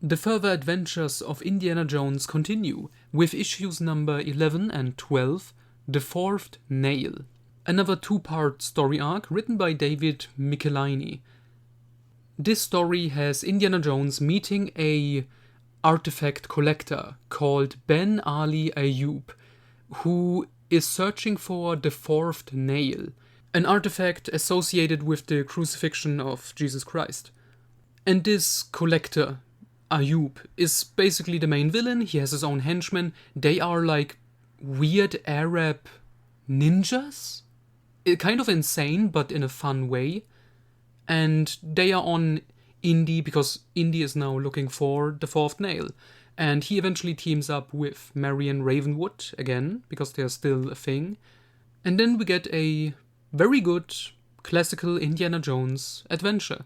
The further adventures of Indiana Jones continue, with issues number 11 and 12, The Fourth Nail. Another two-part story arc written by David Michelini. This story has Indiana Jones meeting a artifact collector called Ben Ali Ayoub, who is searching for the fourth nail, an artifact associated with the crucifixion of Jesus Christ. And this collector, Ayoub, is basically the main villain. He has his own henchmen. They are like weird Arab ninjas? Kind of insane, but in a fun way. And they are on Indy because Indy is now looking for the fourth nail. And he eventually teams up with Marion Ravenwood again, because they're still a thing. And then we get a very good classical Indiana Jones adventure.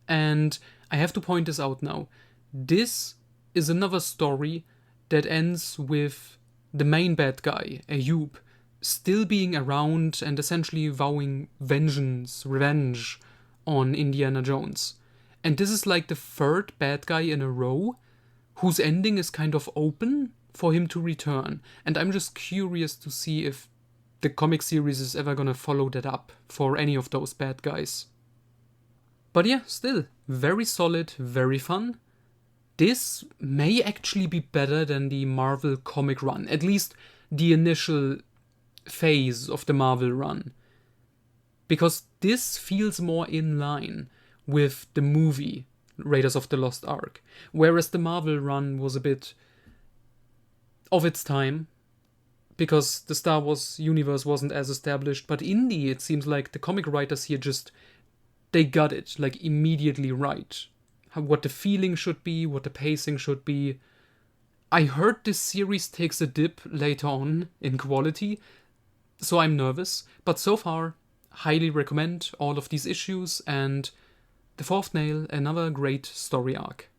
And I have to point this out now. This is another story that ends with the main bad guy, Ayoub, still being around and essentially vowing revenge on Indiana Jones. And this is like the third bad guy in a row whose ending is kind of open for him to return. And I'm just curious to see if the comic series is ever gonna follow that up for any of those bad guys. But yeah, still, very solid, very fun. This may actually be better than the Marvel comic run, at least the initial phase of the Marvel run. Because this feels more in line with the movie Raiders of the Lost Ark, whereas the Marvel run was a bit of its time, because the Star Wars universe wasn't as established, but Indy, it seems like the comic writers here they got it, like, immediately right. What the feeling should be, what the pacing should be. I heard this series takes a dip later on in quality, so I'm nervous, but so far, highly recommend all of these issues, and The Fourth Nail, another great story arc.